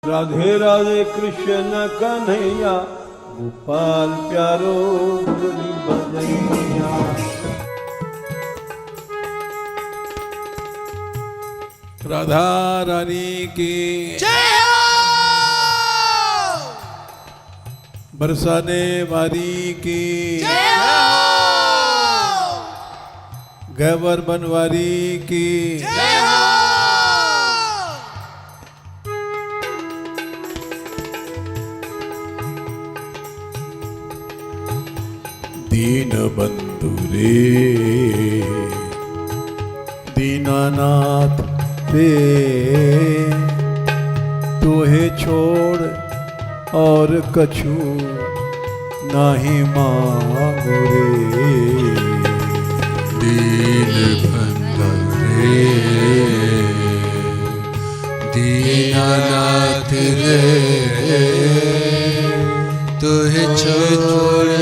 राधे राधे कृष्ण कन्हैया गोपाल प्यारो मुरली बजैया। राधा रानी की जय हो। बरसाने वाली की जय हो। गैवर बनवारी की जय हो। दीन बंधु रे दीनानाथ रे तोहे छोड़ और कछु नाही मांगो रे। दीन बंधु रे दीनानाथ रे तुहे छोड़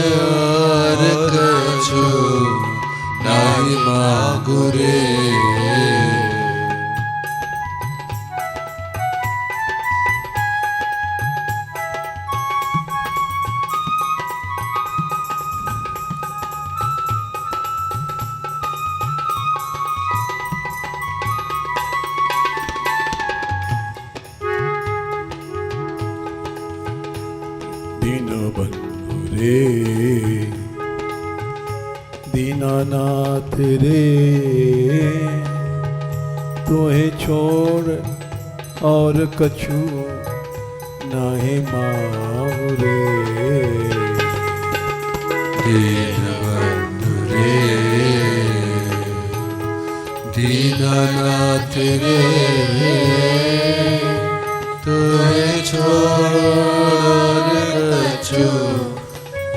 और कछु नहीं मांगू रे। दीन बंधु रे दीनानाथ रे तोहे छोड़ और कछु नाही मांगू रे। दीन बंधु रे दीनानाथ रे तुहे छोड़ कछु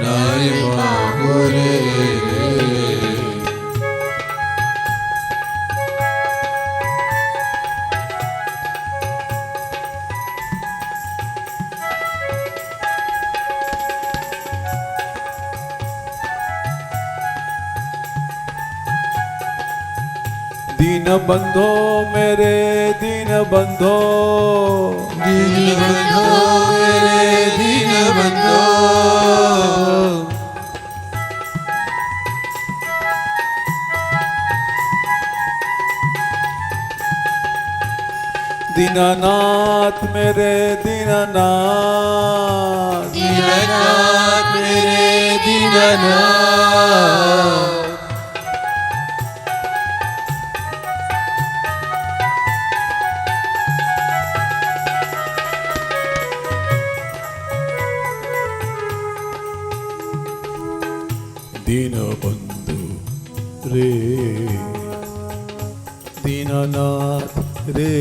नहीं मांगू रे। दीन बंधो मेरे दीन बंधो दीन बंधो मेरे दीन बंधो दीनानाथ मेरे दीनानाथ दीनानाथ मेरे दीनानाथ दीन बंधु रे दीनानाथ रे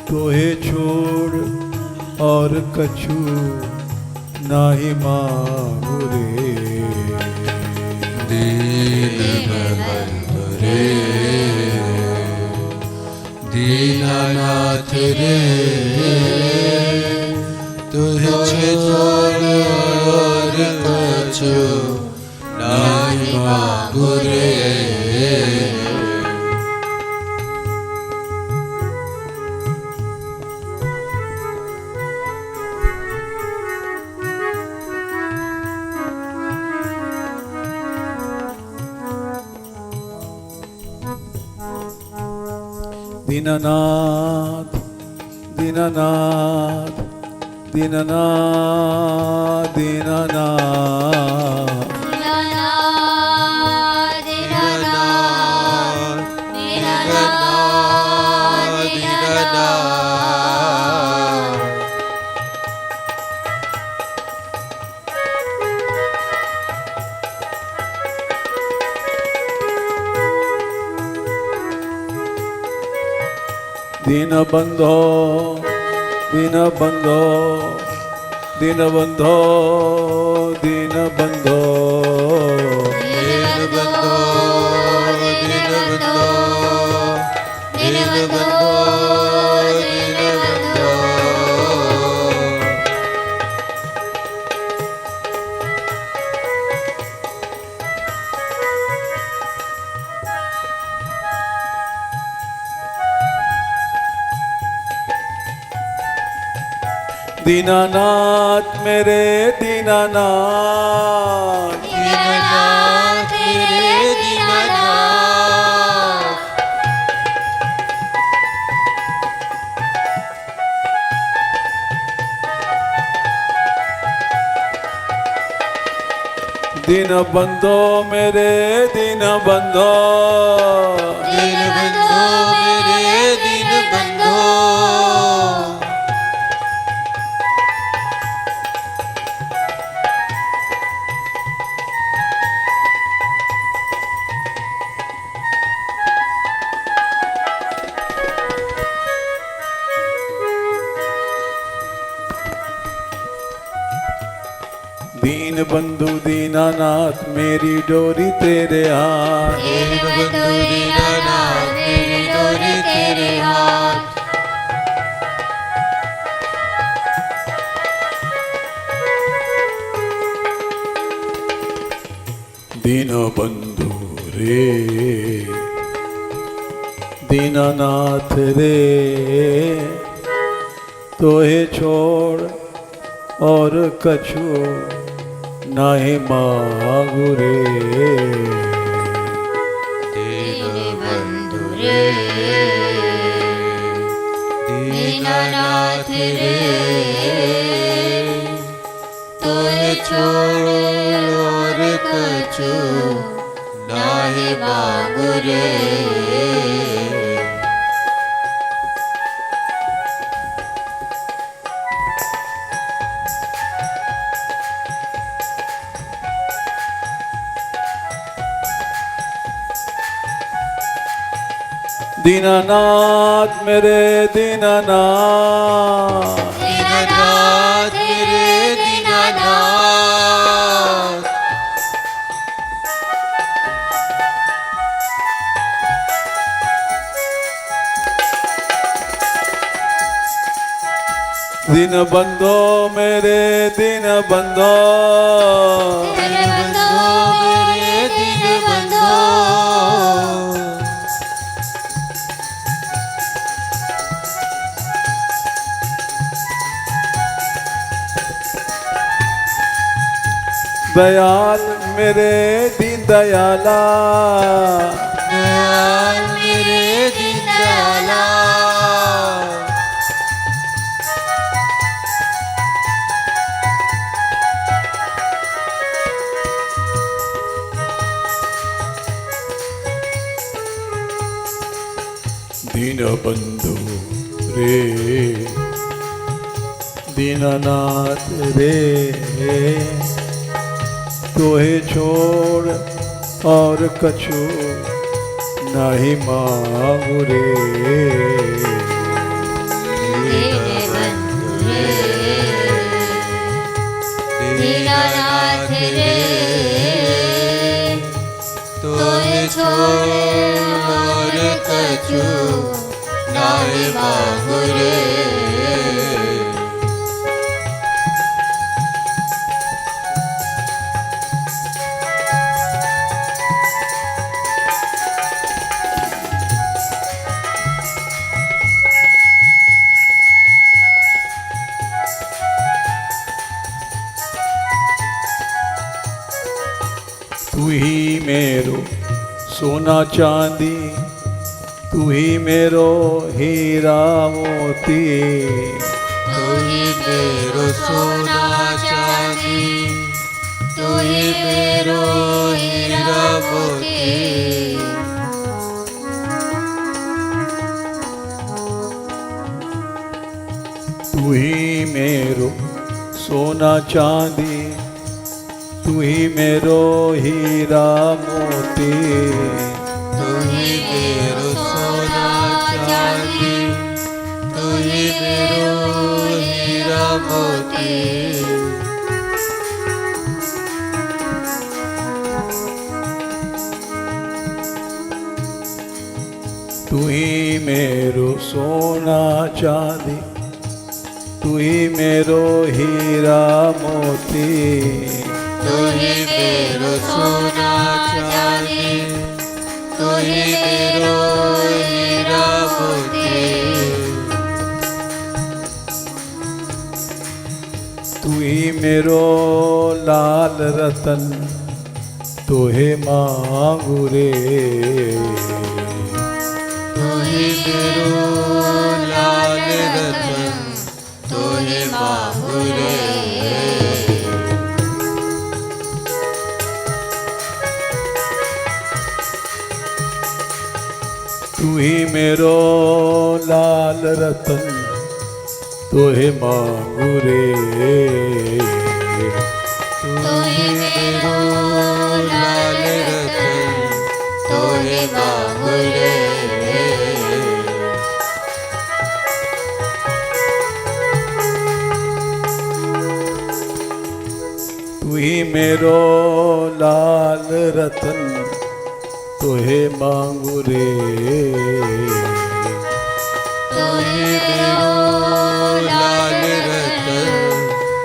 तोहे छोड़ और कछु नाही मांगू रे। दीन बंधु रे दीनानाथ रे तुहे छोड़ और कछु नहीं मांगू रे। दीनानाथ दीनानाथ दीनानाथ दीनानाथ दीन बंधो दीन बंधो दीन बंधो दीन बंधो दीन बंधो दीन बंधो दीन बंधो दीन बंधो दीनानाथ मेरे दीनानाथ, दीननाथ मेरे दीननाथ, दीन बंधो मेरे दीन बंधो, दीन बंधो मेरे दीन बंधो, दीन बंधु दीनानाथ मेरी डोरी तेरे हाथ, दीन बंधु दीननाथ मेरी डोरी तेरे हाथ, दीन बंधु रे दीनानाथ रे, तोहे छोड़ और कछु नाही मागु रे। दीन बंधु रे दीननाथ रे, तोहे छोड़ और कछु नाहि मागु रे। दीनानाथ मेरे दीनानाथ, दीननाथ मेरे दीननाथ, दीन बंधो मेरे दीन बंधो, दीन बंधो मेरे दीन बंधो, दयाल मेरे दीन दयाला, दयाल मेरे दीन दयाला, दीन बंधु रे दीनानाथ रे, तोहे छोड़ और कछु नहीं मांगू रे। दीन बंधु रे दीननाथ रे, तोहे छोड़ और कछु नाहि मांगु रे। तू ही मेरो सोना चांदी, तू ही मेरो हीरा मोती, तू ही मेरो सोना चांदी, तू ही मेरो हीरा मोती, तू ही मेरो सोना चांदी, तू ही मेरो हीरा मोती, तू ही मेरो सोना चांदी, तू ही मेरो हीरा मोती, तू ही मेरो सोना चांदी, तू ही मेरो हीरा मोती, तू ही मेरो सोना चांदी, तू ही मेरो हीरा मोती, तू ही मेरो लाल रतन तोहे मांगू रे। तू ही मेरो लाल रतन तोहे मांगू रे। तू ही मेरो लाल रतन तोहे मांगू रे। तू ही मेरो लाल रतन तोहे मांगू रे। तू ही मेरो लाल रतन तोहे मांगू रे। तू ही मेरो लाल रतन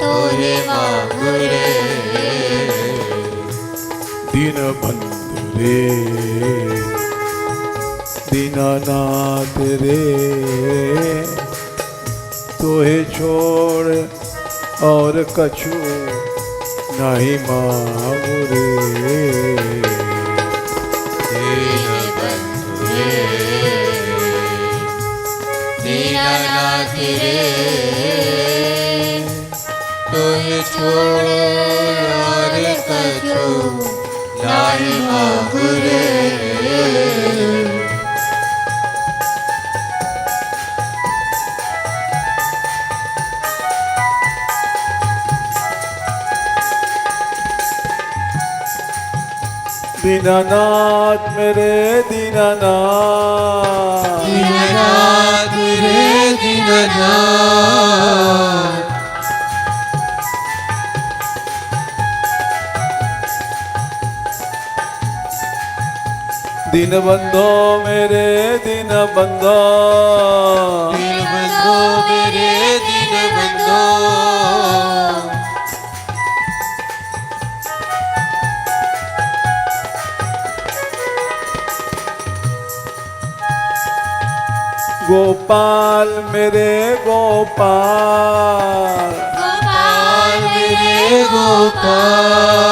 तोहे मांगू रे। दीन बंधु रे दीनानाथ रे तोहे छोड़ और कछु नहीं मांगू रे। दीनानाथ रे तोहे छोड़ और कछु नहीं मांगू रे। दीनानाथ मेरे दीनानाथ दीनानाथ रे दीनानाथ दीन बंधो मेरे दीन बंधो दीन बंधो मेरे दीन बंधो गोपाल मेरे गोपाल गोपाल मेरे गोपाल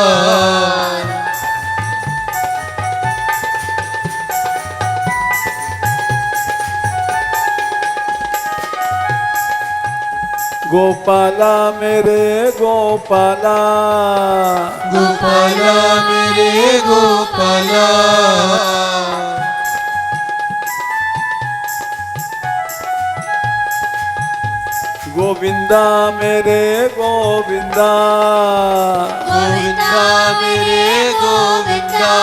गोपाला मेरे गोपाला गोपाला मेरे गोपाला गोविंदा मेरे गोविंदा गोविंदा मेरे गोविंदा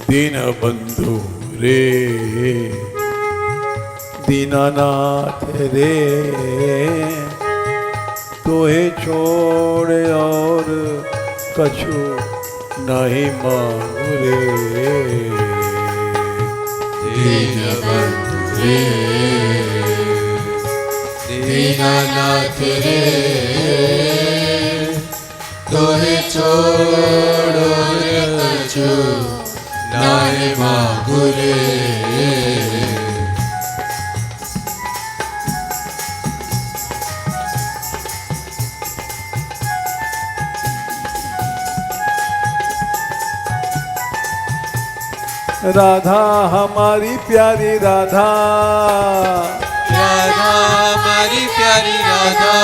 दीन बंधु रे दीनानाथ रे तोहे छोड़ और कछु नहीं मांगू रे। दीन बंधु रे दीनानाथ रे तोहे छोड़ और कछु नहीं मांगू रे। राधा हमारी प्यारी राधा राधा हमारी प्यारी राधा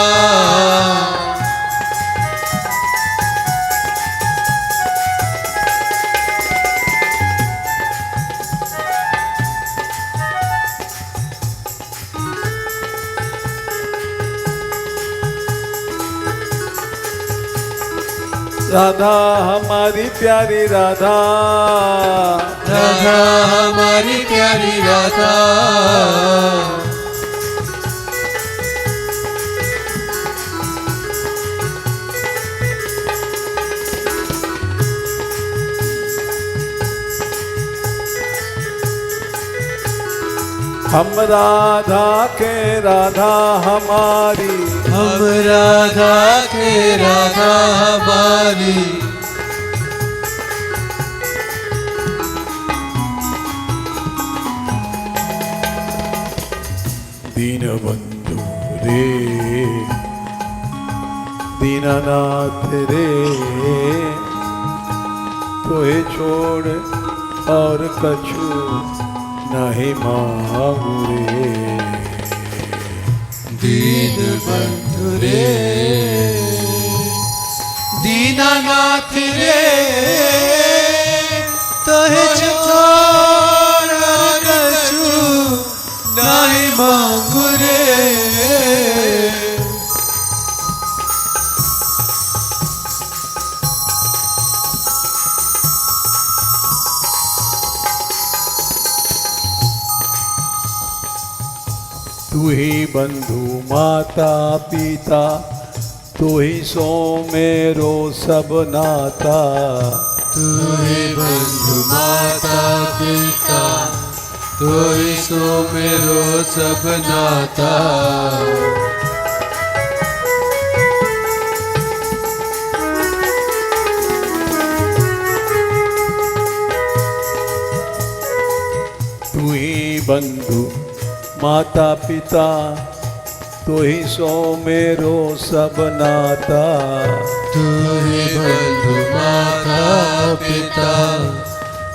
राधा हमारी प्यारी राधा राधा हमारी प्यारी राधा हम राधा के राधा हमारी, हम राधा के राधा हमारी, दीन बंधु रे दीनानाथ रे, तोहे छोड़ और कछु नहीं मांगू रे। दीन बंधु रे दीनानाथ रे, तोहे छोड़ कछु नहीं मांगू रे। तू ही बंधु माता पिता, तू ही सो मेरो सब नाता। तू ही बंधु माता पिता, तू ही सो मेरो सब नाता। तू ही बंधु माता पिता, तू ही सो मेरो सब नाता। तू ही बंधु माता पिता,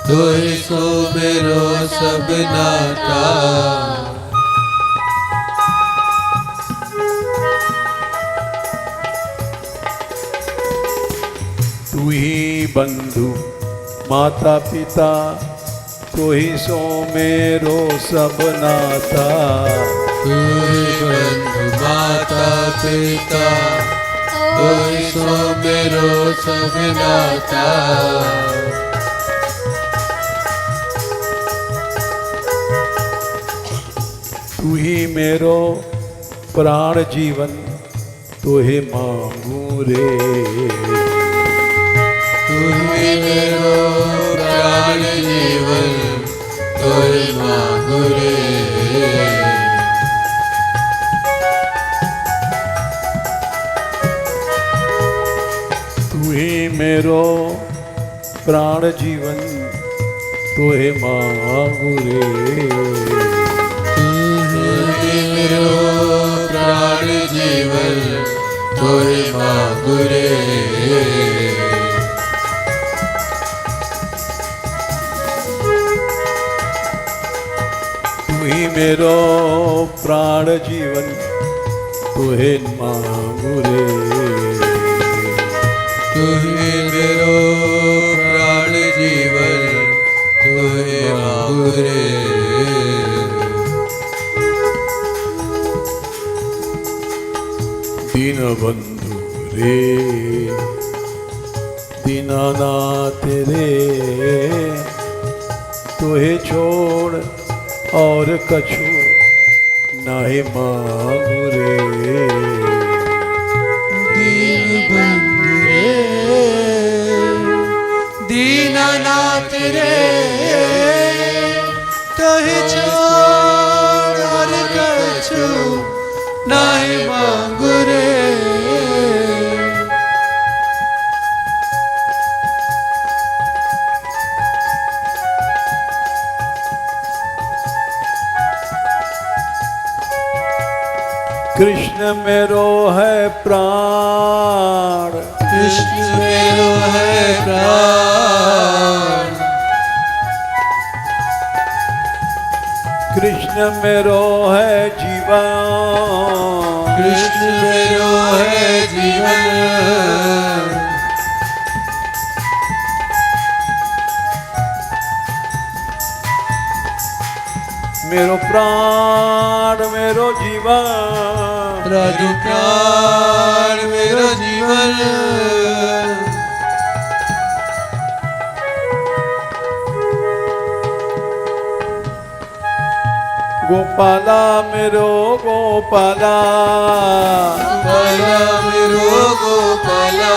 तू ही सो मेरो सब नाता। तू ही बंधु माता पिता, तू ही सो मेरो सब नाता। तू ही बंधु माता पिता, तू ही सो मेरो सब नाता। तू ही मेरो प्राण जीवन, तू ही मांगू रे। तू ही मेरो प्राण जीवन, तू ही मांगू रे। तू ही मेरो प्राण जीवन, तू ही मांगू रे। मेरो प्राण जीवन, तू ही मांगू रे। तू ही मेरो प्राण जीवन, तू ही मांगू रे। तू ही मेरो प्राण जीवन, तू ही मांगू रे। दीन बंधु रे दीनानाथ रे, तुहे छोड़ और कछु नहीं मांगू रे। दीन बंधु रे दीनानाथ रे, तोहे छोड़ और कछु नहीं मांगू रे। कृष्ण मेरो है प्राण, कृष्ण मेरो है प्राण, कृष्ण मेरो है जीवन, कृष्ण मेरो है जीवन। मेरो प्राण मेरो जीवन, राजू प्राण मेरो जीवन। गोपाला मेरो गोपाला, गोपाला मेरो गोपाला,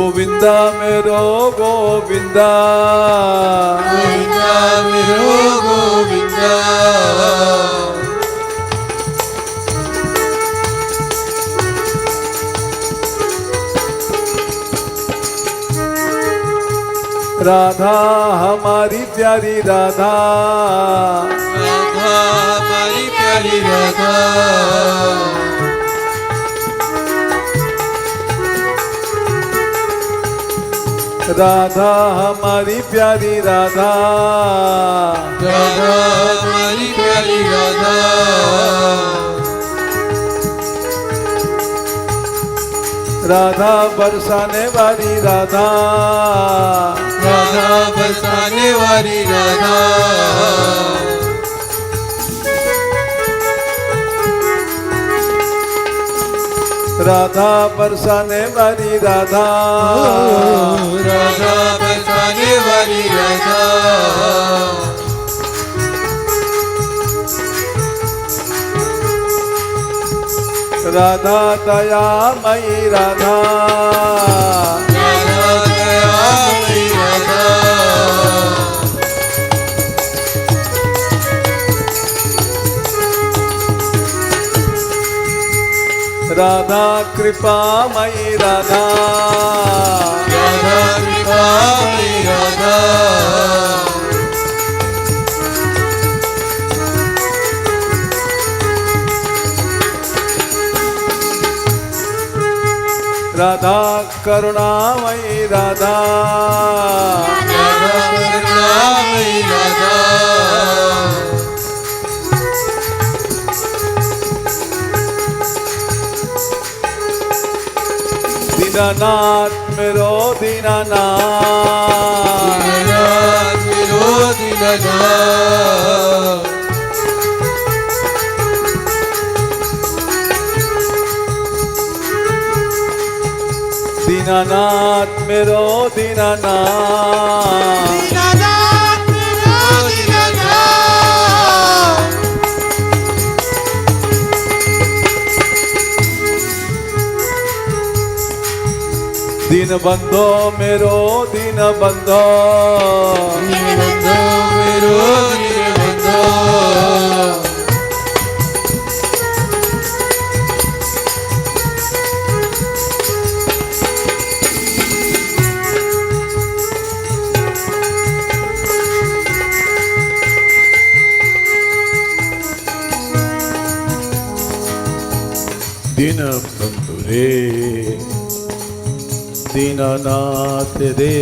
गोविंदा मेरो गोविंदा गोविंदा मेरो गोविंदा राधा हमारी प्यारी राधा राधा हमारी प्यारी राधा राधा हमारी प्यारी राधा राधा हमारी प्यारी राधा राधा बरसाने वाली राधा राधा बरसाने वाली राधा राधा बरसाने वाली राधा राधा बरसाने वाली राधा राधा दयामयी राधा राधा दयामयी राधा राधा कृपामयी राधा राधा कृपामयी राधा राधा करुणामयी राधा राधा करुणामयी राधा दीनानाथ मेरो दीनानाथ दीननाथ मेरो दीननाथ दीनानाथ मेरो दीनानाथ दीनानाथ मेरो दीनानाथ दीन बंधो मेरो दीन बंधो दीनबंधो मेरो दीनबंधो दीन बंधु रे दीनानाथ रे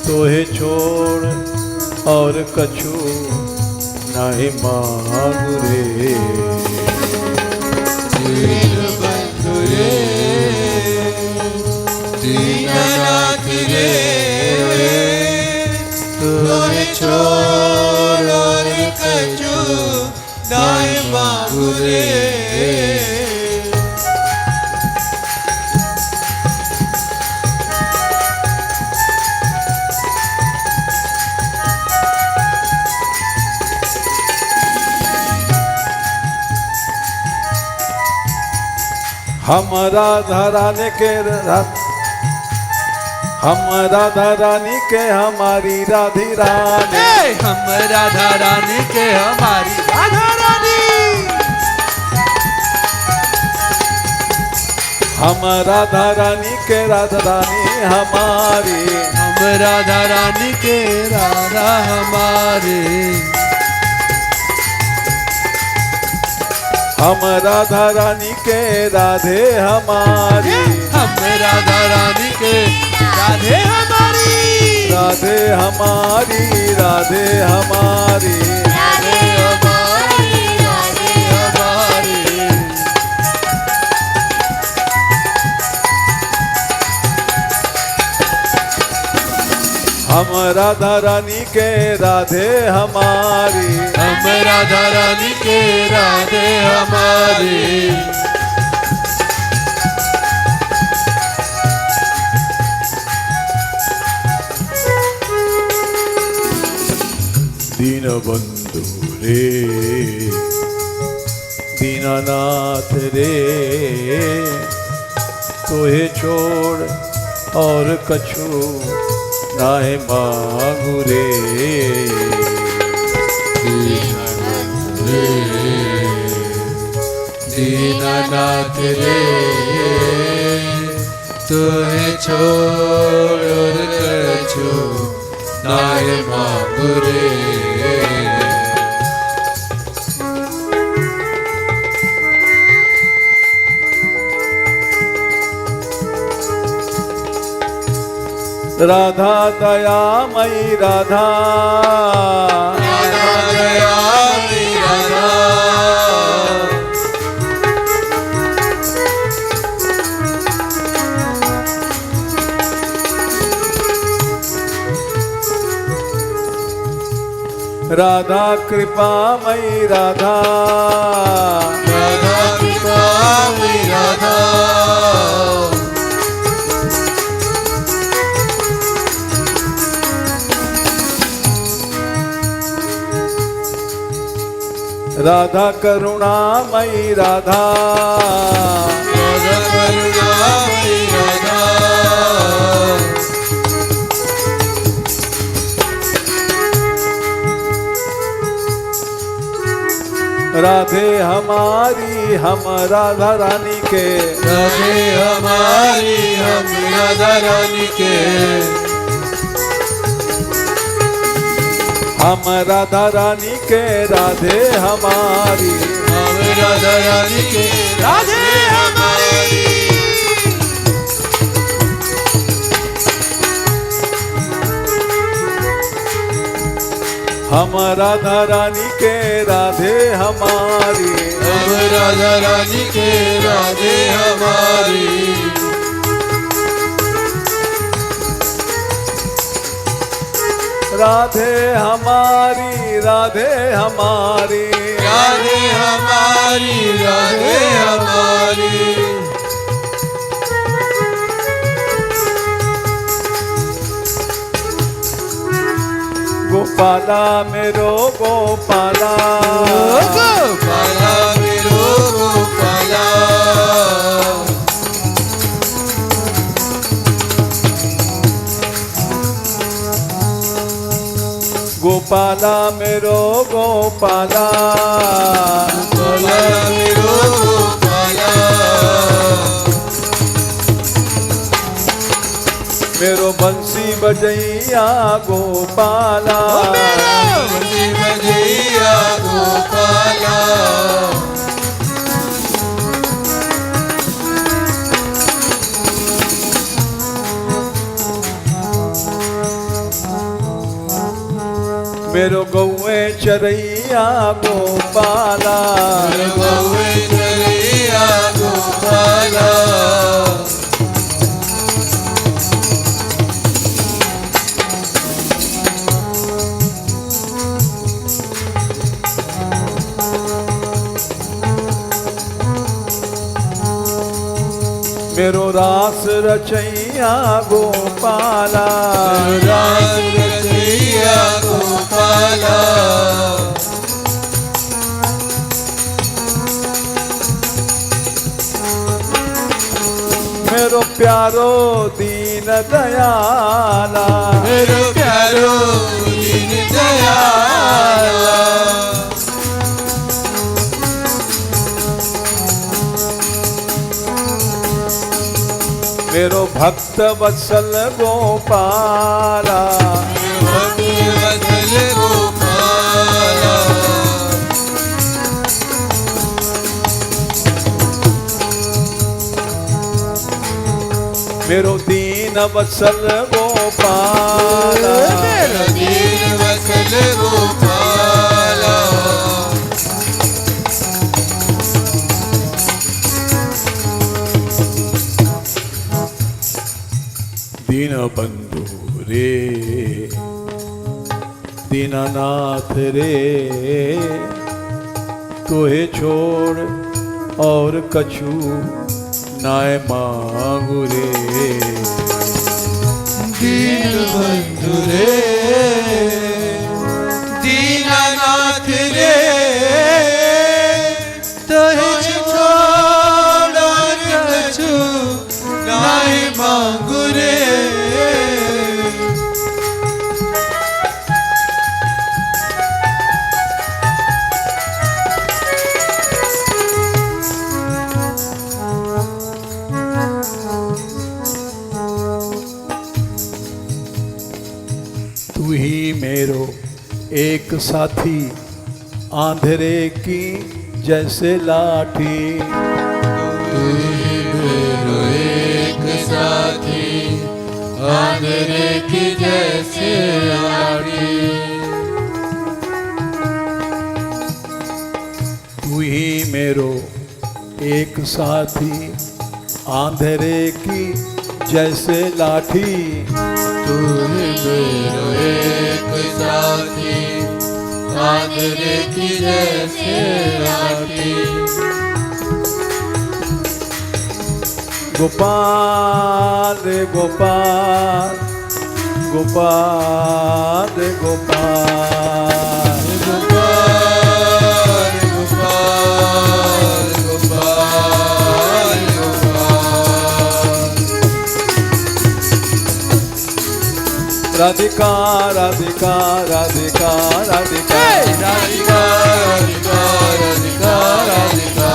तोहे छोड़ और कछु नहीं मांगू रे दीनबंधु रे दीननाथ रे तोहे छोड़ और कछु नहीं मांगू रे हम राधा रानी के हम राधा रानी के हमारी राधी रानी हम राधा रानी के हमारी राधा रानी हम राधा रानी के राधा रानी हमारी हम राधा रानी के राधा हमारे हम राधा रानी के राधे हमारी हम राधा रानी के राधे हमारी राधे हमारी राधे हमारी राधे हमारी राधे हमारी हम राधा रानी के राधे हमारी हम राधा रानी के राधे हमारी दीन बंधु रे दीनानाथ रे तोहे छोड़ और कछु नाय मांगू रे। दीननाथ रे तुम्हें छोड़ और कछु नाय मांगू रे। राधा दयामयी राधा, राधा दयामयी राधा, राधा कृपामयी राधा, राधा कृपामयी राधा, राधा करुणामयी राधा, राधा करुणामयी राधा, राधे हमारी हम राधा रानी के, राधे हमारी हम राधा रानी के, हम राधा रानी के राधे हमारी, हम राधा रानी के राधे हमारी, हम राधा रानी के राधे हमारी, हम राधा रानी के राधे हमारी, राधे हमारी राधे हमारी, राधे हमारी राधे हमारी, गोपाला मेरो गोपाला, गोपाला मेरो गोपाला, गोपाला मेरो गोपाला, गोपाला मेरो गोपाला, मेरो बंसी बजैया गोपाला, बंसी बजैया गोपाला, मेरो गौए चरैया गोपाला, गौए चरैया गोपाला, मेरो रास रचैया गोपाला, रास रचैया गोपाला, मेरो प्यारो दीन दयाला, मेरो प्यारो दीन दयाला, मेरो भक्त वत्सल गोपाला, भक्त वत्सल गोपाला, मेरो दीन वत्सल गोपाला, मेरो दीन वत्सल गोपाला, दीन बंधु रे दीनानाथ रे, तोहे छोड़ और कछु नाय मांगू रे। दीन बंधु रे दीनानाथ रे, तोहे छोड़ और कछु मांगू रे। तू ही मेरो एक साथी, आंधेरे की जैसे लाठी। तू ही मेरो एक साथी, आंधेरे की जैसे लाठी। तू ही मेरो एक साथी, आंधेरे की जैसे लाठी। तू ही मेरो एक साथी, आंधेरे की जैसे लाठी। गोपाल रे गोपाल, गोपाल रे गोपाल, गोपाल गोपाल गोपाल गोपाल। राधिका राधिका राधिका राधिका राधिका राधिका राधिका राधिका।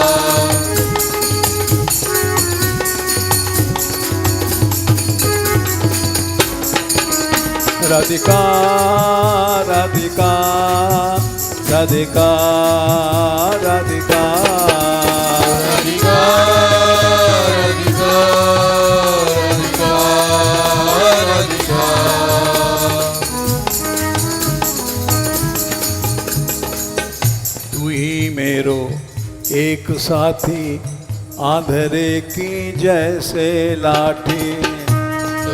राधिका राधिका राधिका राधिका राधिका राधिका राधिका राधिका। तू ही मेरो एक साथी, आंधेरे की जैसे लाठी।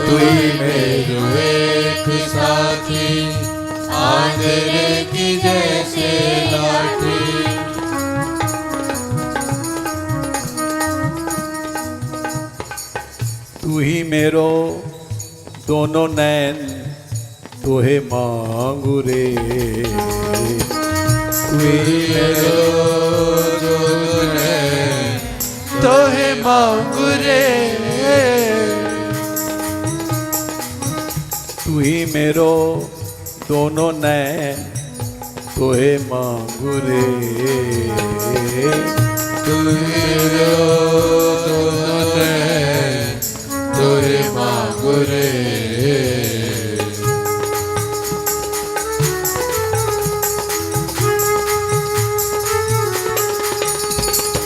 तू ही मेरो एक साथी, आंधेरे की जैसे लाठी। तू ही मेरो दोनों नैन, तोहे मांगू रे। तू ही मेरो दोनों नैन, तोहे मांगू रे। तू ही मेरो दोनों नैन, तोहे मांगू रे। तू मेरो दोनों नैन, तोहे मांगू रे।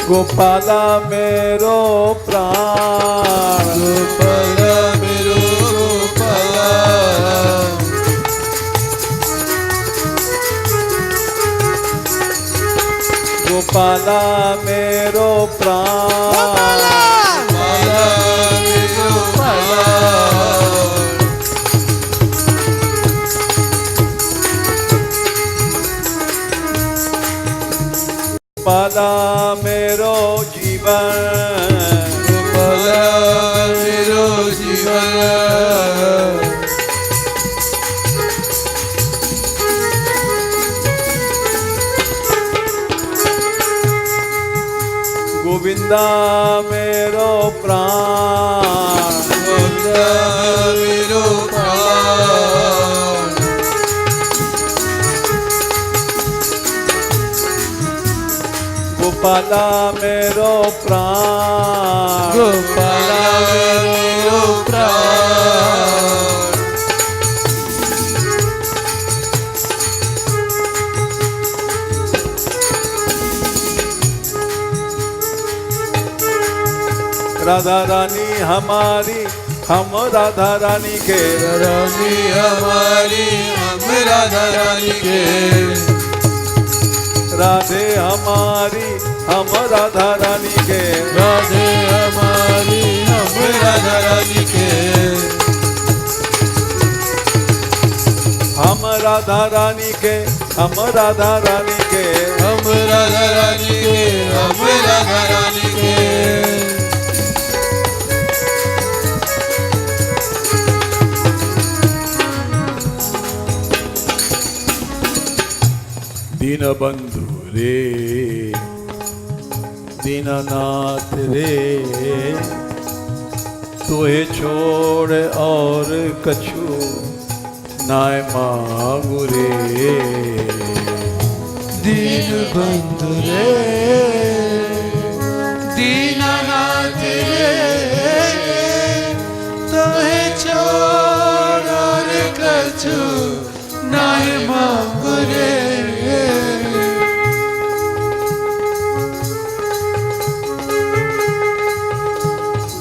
गोपाला मेरो प्राण, गोपाला मेरो गोपाला। गोपाला मेरो प्राण, गोपाला मेरो गोपाला। गोपाला मेरो जीवन, गोपाला मेरो जीवन। गोविंदा मेरो प्राण, गोविंदा मेरो प्राण। गोपाला मेरो प्राण, गोपाला मेरो प्राण। राधा रानी हमारी, हम राधा रानी के। रानी हमारी, हम राधा रानी के। राधे हमारी, हम राधा रानी के। राधे हमारी, हम राधा रानी के। हम राधा रानी के, हम राधा रानी के। हम राधा रानी के, हम राधा रानी के। दीनबंधु रे, दीननाथ रे, तुहे छोड़ और कछु नाय मांगू रे। दीन बंधु रे दीनानाथ रे तोहे छोड़ और कछु नाय मांगू रे।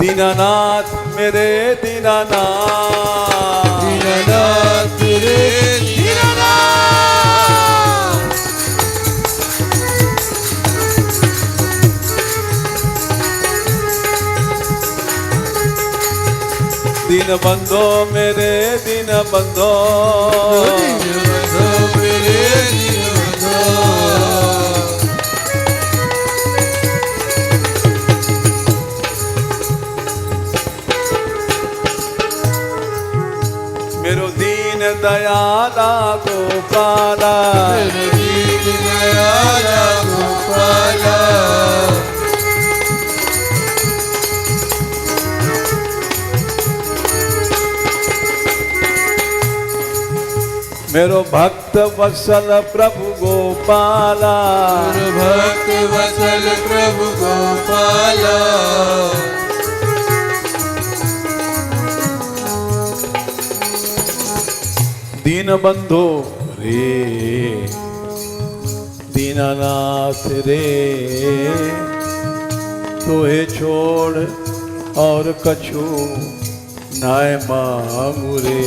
दीनानाथ मेरे दीनानाथ, दीनानाथ रे दीनानाथ दीन बंधो मेरे दीन बंधो, मेरे दीन बंधो। मेरो दीन दयाला गोपाला, मेरो दीन दयाला गोपाला। मेरो भक्त वत्सल प्रभु गोपाला, मेरो भक्त वत्सल प्रभु गोपाला। दीन बंधो रे दीनानाथ रे तोहे छोड़ और कछु नाय मांगू रे।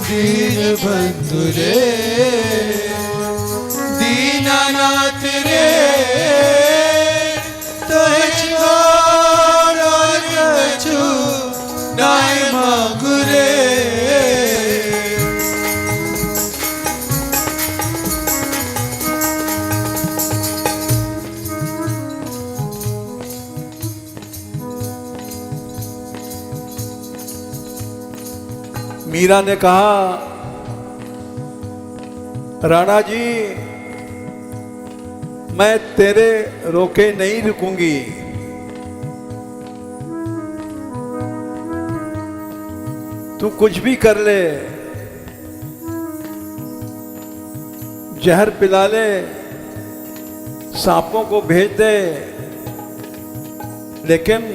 दीन बंधु रे दीनानाथ रे तोहे छोड़ और कछु नाय मांगू रे। मीरा ने कहा राणा जी मैं तेरे रोके नहीं रुकूंगी, तू कुछ भी कर ले, जहर पिला ले, सांपों को भेज दे, लेकिन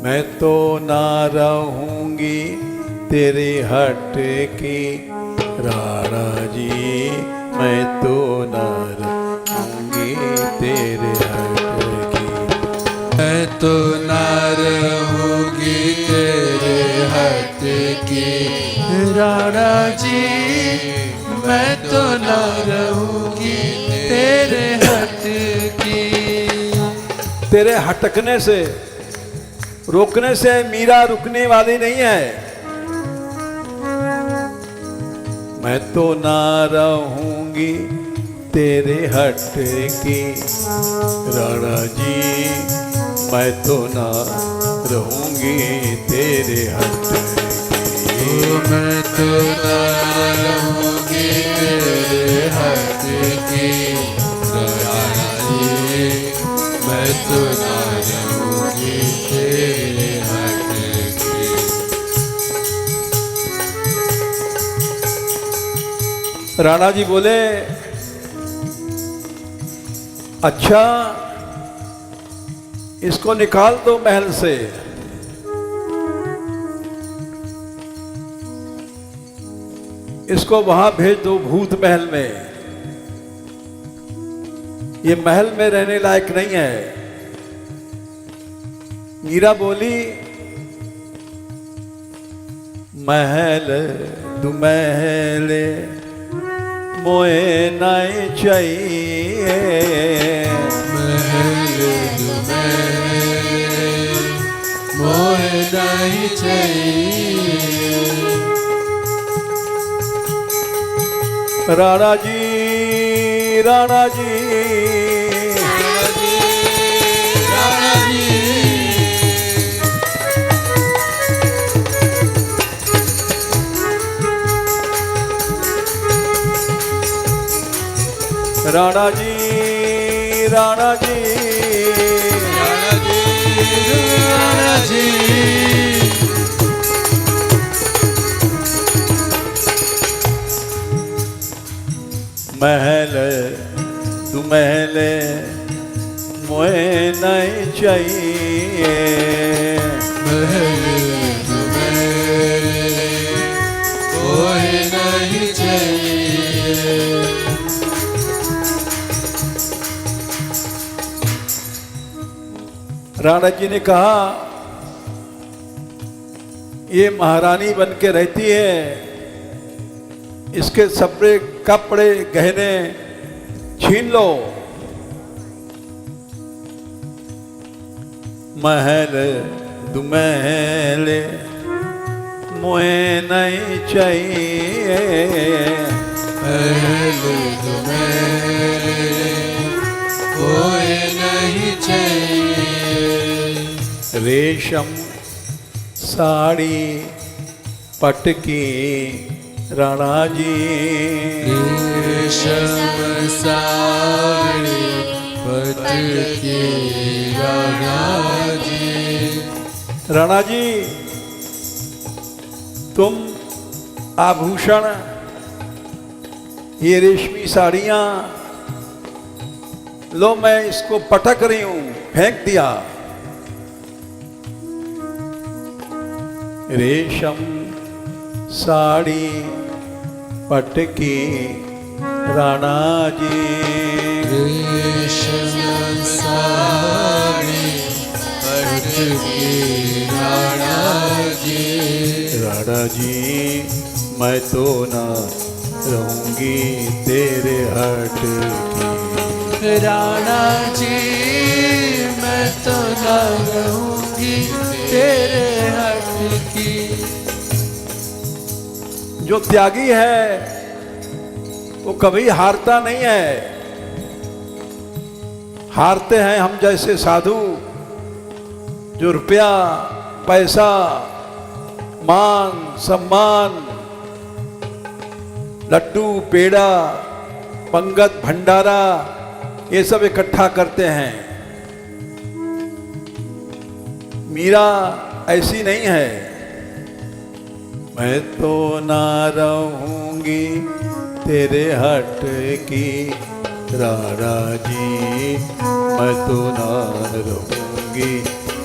मैं तो ना रहूंगी तेरे हट की राणा जी, मैं तो ना रहूंगी तेरे हट की। मैं तो ना रहूंगी तेरे हट की राणा जी, मैं तो ना रहूंगी तेरे हट की। तेरे हटकने से रोकने से मीरा रुकने वाली नहीं है। मैं तो ना रहूंगी तेरे हट की राणा जी, मैं तो ना रहूंगी तेरे हट की। मैं तो ना रहूंगी तेरे हट की राणा जी, मैं तो ना रहूंगी तेरे हट की। राणा जी बोले अच्छा इसको निकाल दो महल से। इसको वहां भेज दो भूत महल में, ये महल में रहने लायक नहीं है। मीरा बोली महल दुमहल मोए नाई चाहिए, महल दुमहल मोहे नहीं चाहिए। राणा जी राणा जी राणा जी राणा जी राणा जी महल तू महल मोहे नहीं चाहिए। महल तुम्हें कोई नहीं चाहिए। राणा जी ने कहा ये महारानी बन के रहती है, इसके सबरे कपड़े गहने छीन लो। महल दु महल मोहे नहीं चाहिए। महल तुम्हें कोई नहीं चाहिए। रेशम साड़ी पटकी राणा जी। रेशम साड़ी पटकी राणा जी। राणा जी तुम आभूषण ये रेशमी साड़ियां लो, मैं इसको पटक रही हूं, फेंक दिया। रेशम साड़ी पटकी राणा जी। रेशम साड़ी पटकी राणा जी। राणा जी मैं तो ना रहूंगी तेरे हट की। राणा जी मैं तो ना रहूंगी तेरे हट की। जो त्यागी है वो कभी हारता नहीं है। हारते हैं हम जैसे साधु जो रुपया पैसा मान सम्मान लड्डू पेड़ा पंगत भंडारा ये सब इकट्ठा करते हैं। मीरा ऐसी नहीं है। मैं तो ना रहूंगी तेरे हट की राणा जी। मैं तो ना रहूंगी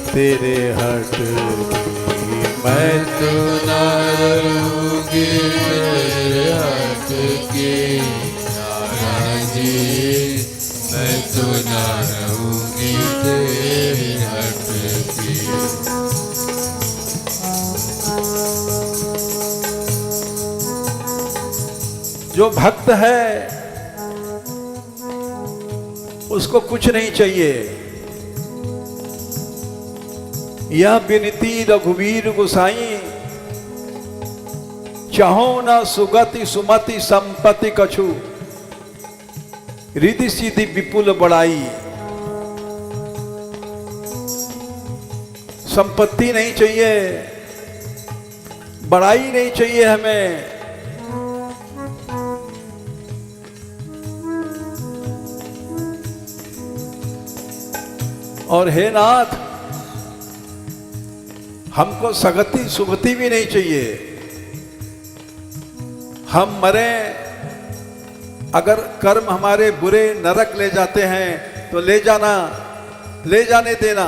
तेरे हट की। मैं तो ना रहूंगी तेरे हट की राणा जी। मैं तो ना रहूंगी तेरे हट की। जो भक्त है उसको कुछ नहीं चाहिए। यह विनती रघुवीर गोसाई चाहो न सुगति सुमति संपत्ति कछु रिधि सीधी विपुल बड़ाई। संपत्ति नहीं चाहिए, बड़ाई नहीं चाहिए हमें। और हे नाथ हमको सगति सुगति भी नहीं चाहिए। हम मरे अगर कर्म हमारे बुरे नरक ले जाते हैं तो ले जाना, ले जाने देना।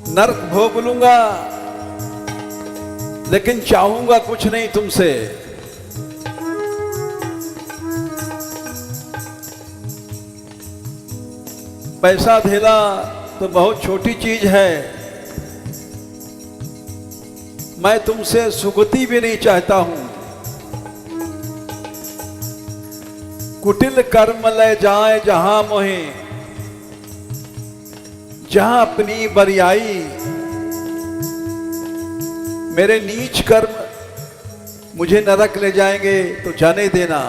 नरक भोग लूंगा लेकिन चाहूंगा कुछ नहीं तुमसे। पैसा धेला तो बहुत छोटी चीज है। मैं तुमसे सुगति भी नहीं चाहता हूं। कुटिल कर्म ले जाए जहां मोहे, जहां अपनी बरियाई। मेरे नीच कर्म मुझे नरक ले जाएंगे तो जाने देना।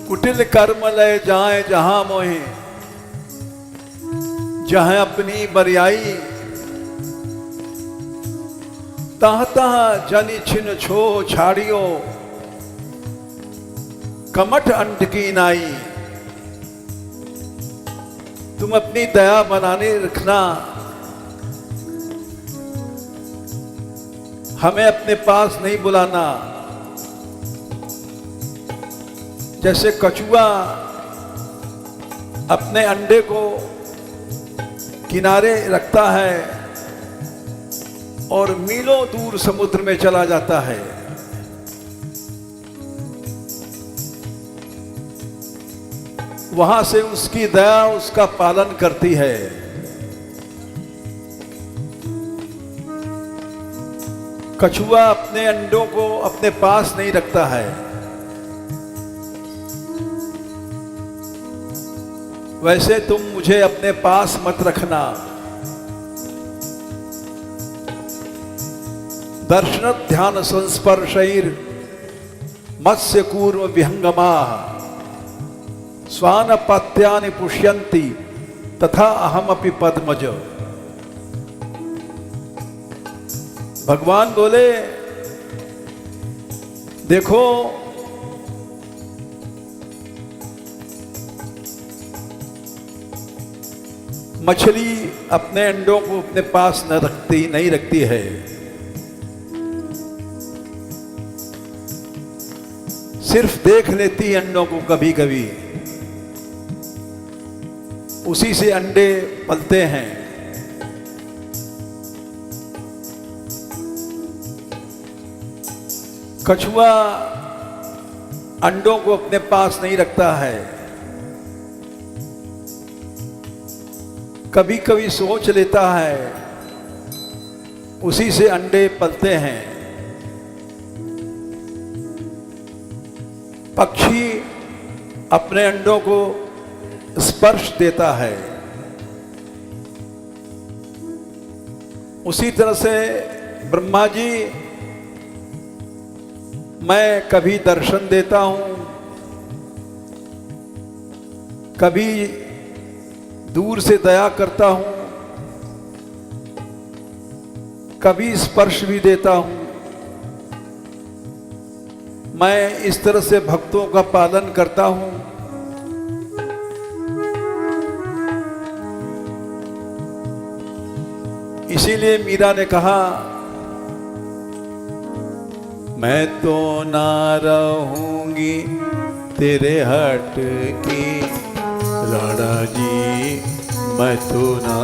कुटिल कर्म ले जाए जहां मोहे, जहां अपनी बरियाई। तह तह जनि छिन छो छाड़ियो, कमठ अंट की नाई। तुम अपनी दया बनाने रखना, हमें अपने पास नहीं बुलाना। जैसे कछुआ अपने अंडे को किनारे रखता है और मीलों दूर समुद्र में चला जाता है, वहां से उसकी दया उसका पालन करती है। कछुआ अपने अंडों को अपने पास नहीं रखता है, वैसे तुम मुझे अपने पास मत रखना। दर्शन ध्यान संस्पर्शैर मत्स्य कूर्म विहंगमा स्वान पत्यानि पुष्यन्ति तथा अहमपि पद्मज। भगवान बोले, देखो मछली अपने अंडों को अपने पास नहीं रखती है, सिर्फ देख लेती अंडों को कभी कभी, उसी से अंडे पलते हैं। कछुआ अंडों को अपने पास नहीं रखता है, कभी कभी सोच लेता है, उसी से अंडे पलते हैं। पक्षी अपने अंडों को स्पर्श देता है, उसी तरह से ब्रह्मा जी, मैं कभी दर्शन देता हूं, कभी दूर से दया करता हूं, कभी स्पर्श भी देता हूं। मैं इस तरह से भक्तों का पालन करता हूं। इसीलिए मीरा ने कहा, मैं तो ना रहूंगी तेरे हट की राणा जी, मैं तो ना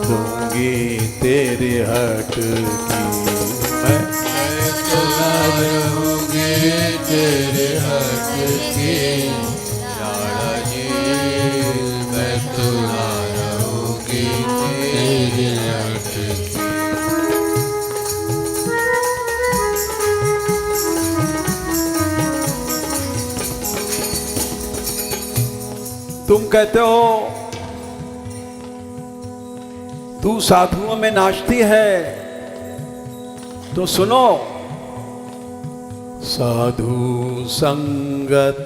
रहूंगी तेरे हट की। मैं तो ना रहूंगी तेरे हट की राणा जी, मैं तो ना रहूंगी तेरे हट की। तुम कहते हो तू साधुओं में नाचती है, तो सुनो, साधु संगत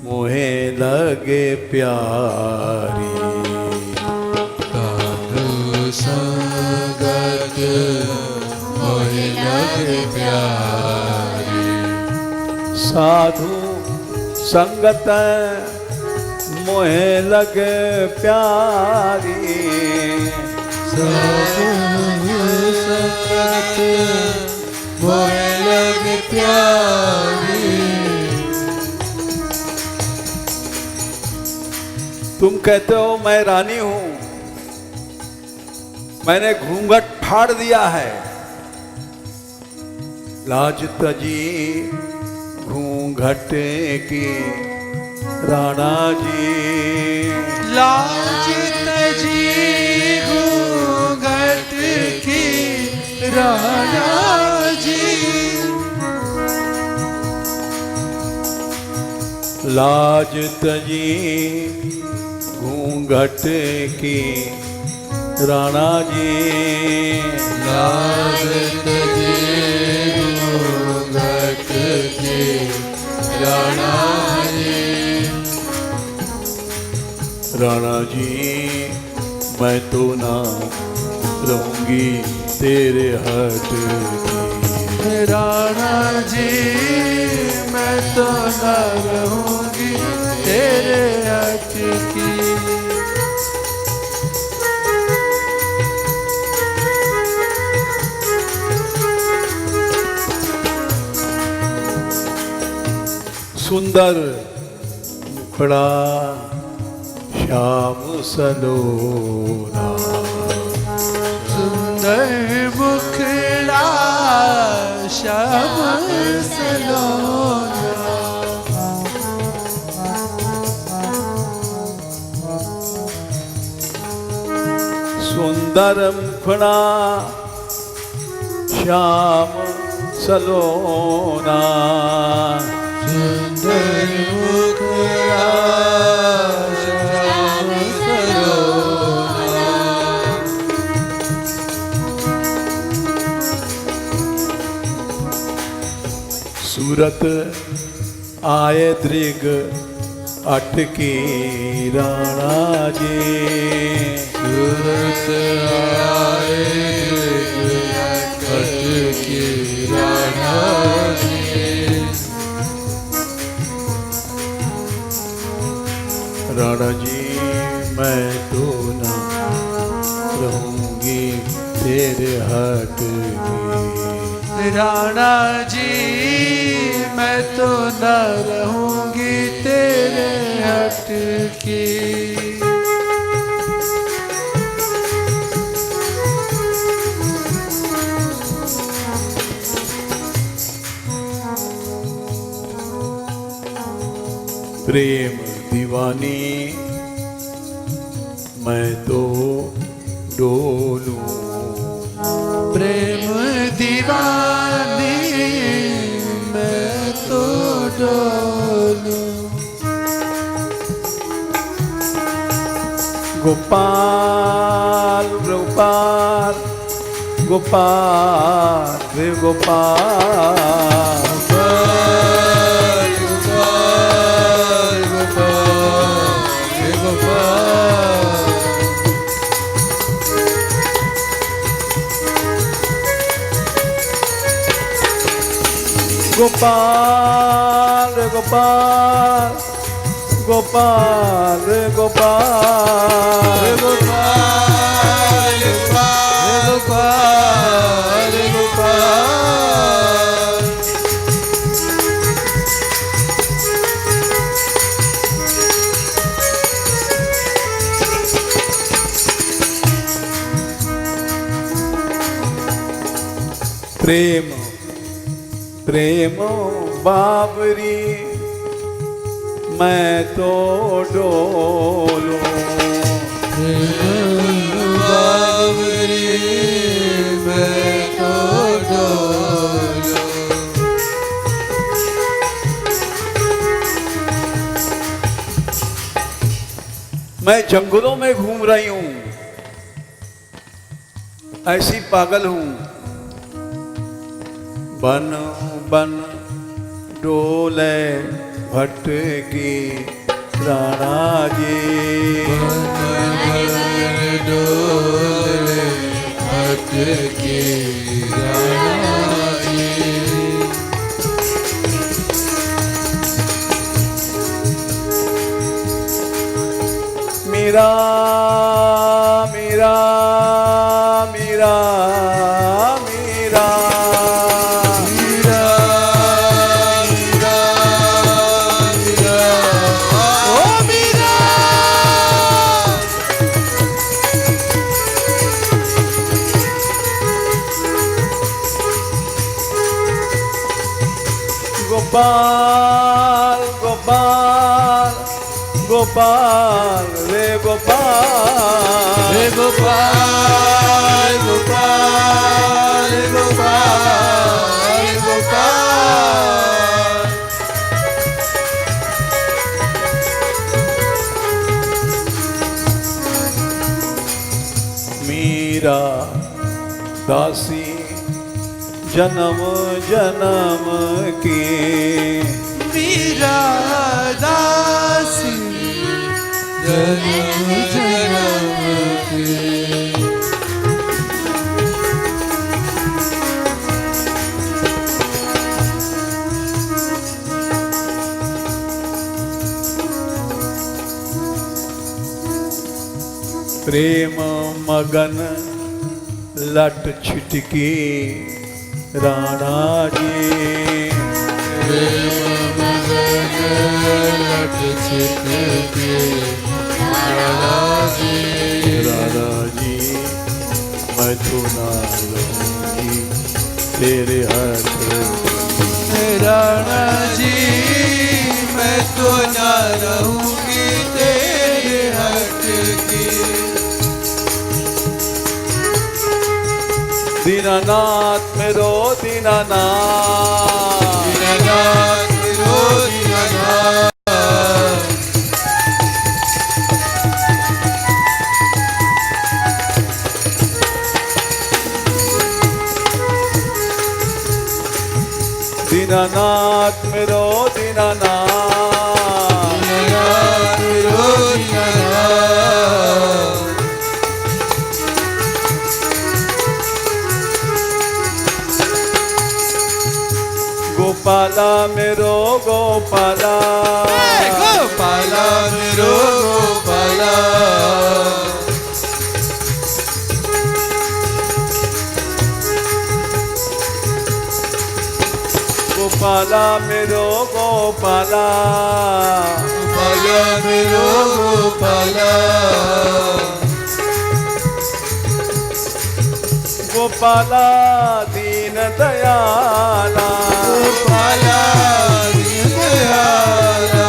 मोहे लगे प्यारी, साधु संगत मोहे लगे प्यारी, साधु संगत मोहे लगे प्यारी, साधु संगत मोहे लगे प्यारी। तुम कहते हो मैं रानी हूं, मैंने घूंघट फाड़ दिया है, लाज तजी घूंघट की राणा जी, लाज तजी घूंघट की राणा जी, लाज तजी घूंघट की राणा जी, लाज तजी घूंघट की राणा जी, राणा जी मैं तो ना रहूंगी तेरे हट की, राणा जी मैं तो ना रहूंगी तेरे हट की। सुंदर मुखड़ा श्याम सलोना, सुंदर मुखड़ा श्याम सलोना, सुंदर मुखड़ा श्याम सलोना, सुंदर मुखड़ा श्याम सलोना, सूरत आए दृग अटकी राणा जी, सूरत आए अटकी राणा जी, राणा जी मैं तो न रहूंगी तेरे हट में, राणा जी मैं तो न रहूंगी तेरे हट की, प्रेम दीवानी मैं तो डोलूं, प्रेम दीवानी मैं तो डोलूं, गोपाल गोपाल गोपाल रे गोपाल, गोपाल रे गोपाल गोपाल रे गोपाल रे गोपाल गोपाल गोपाल, प्रेम प्रेम बाबरी मैं तो डोलूं, बाबरी मैं तो डोलूं, मैं जंगलों में घूम रही हूं, ऐसी पागल हूं, बन बन डोले भटकी राणा जी, डोले भटकी राणा जी, मेरा मेरा मेरा मेरा गोपाल गोपाल गोपाल रे गोपाल रे गोपाल गोपाल गोपाल गोपाल, मीरा दासी जन्म जन्म की, मीरा दासी जन्म जन्म की, प्रेम मगन लट छिटकी राणा जी, प्रेम मगन चित के राधा जी राधा जी मैं तो ना रहूंगी तेरे हट राधा जी मैं तो ना रहूंगी तेरे हट की दीनानाथ मेरो दीनानाथ दीनानाथ मेरो दीनानाथ दीनानाथ मेरो दीनानाथ दीनानाथ मेरो दीनानाथ गोपाला मेरो गोपाला गोपाला मेरो गोपाला गोपाला मेरो गोपाला गोपाला मेरो गोपाला गोपाला दीन दयाला गोपाला दीनदयाला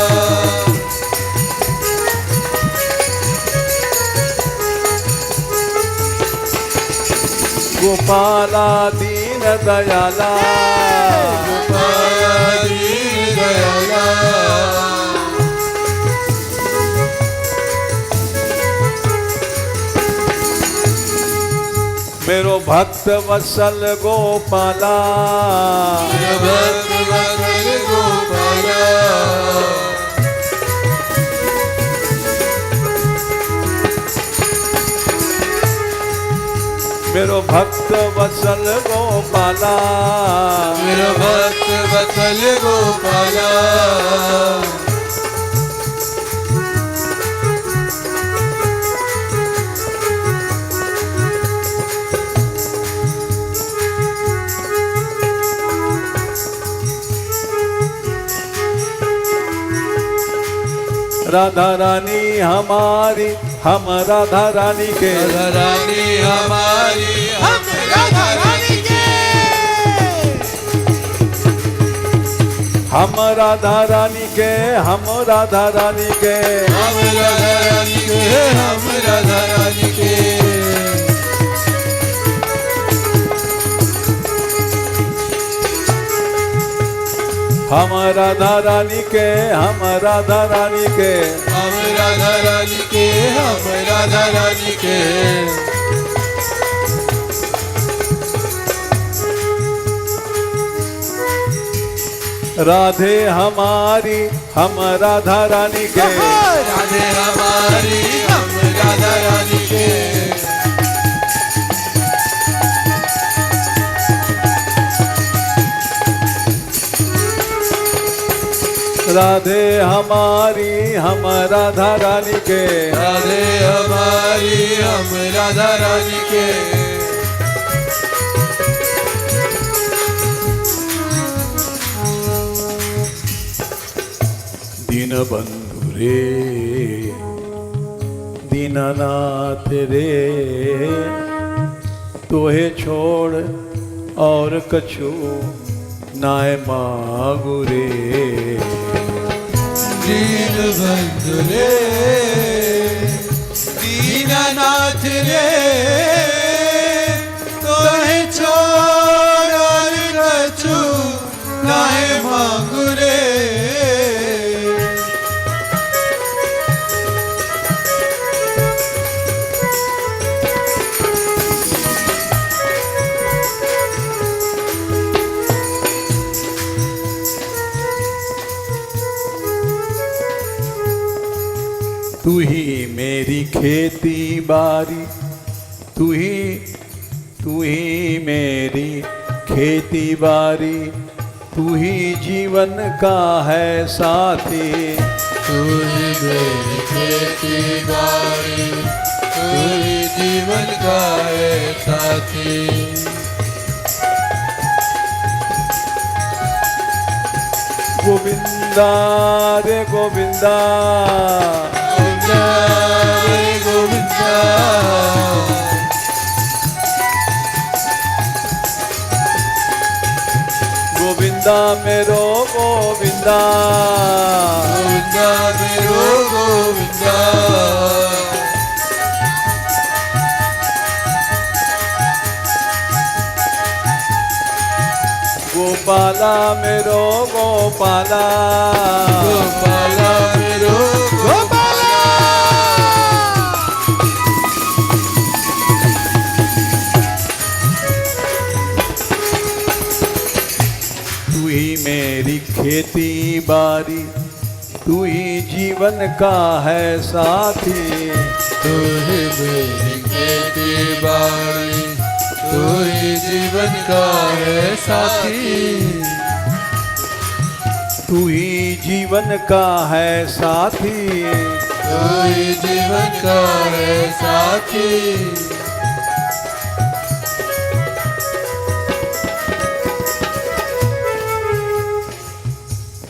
गोपाला दीन दयाला गोपाला दीनदयाला मेरो भक्त वत्सल गोपाला भक्त वत्सल गोपाला मेरो भक्त वत्सल गोपाला मेरो भक्त वत्सल गोपाला राधा रानी हमारी हम राधा रानी के राधा रानी हमारी हम राधा रानी के हम राधा रानी के हम राधा रानी के हम राधा रानी के हम राधा रानी के हम राधा रानी के हम राधा रानी के हम राधा रानी के हम राधा रानी के राधे हमारी हम राधा रानी के राधे हमारी हम राधा रानी के राधे हमारी हम राधा रानी के राधे हमारी हम राधा रानी के दीन बंधु रे दीनानाथ रे तोहे छोड़ और कछु नाय मागु रे दीन बंधु रे दीनानाथ रे तोहे छोड़ और कछु नाय मांगू रे तू ही मेरी खेती बारी तू ही मेरी खेती बारी तू ही जीवन का है साथी तू ही मेरी खेती बारी तू ही जीवन का है साथी गोविंदा रे गोविंदा गोविंदा रे गोविंदा गोविंदा मेरो गोविंदा गोविंदा मेरो गोविंदा गोपाला मेरो गोपाला गोपाला मेरो गोपाला तू ही मेरी खेती बारी तू ही जीवन का है साथी तू ही मेरी खेती बाड़ी तू ही जीवन का है साथी तू ही जीवन का है साथी तू ही जीवन का है साथी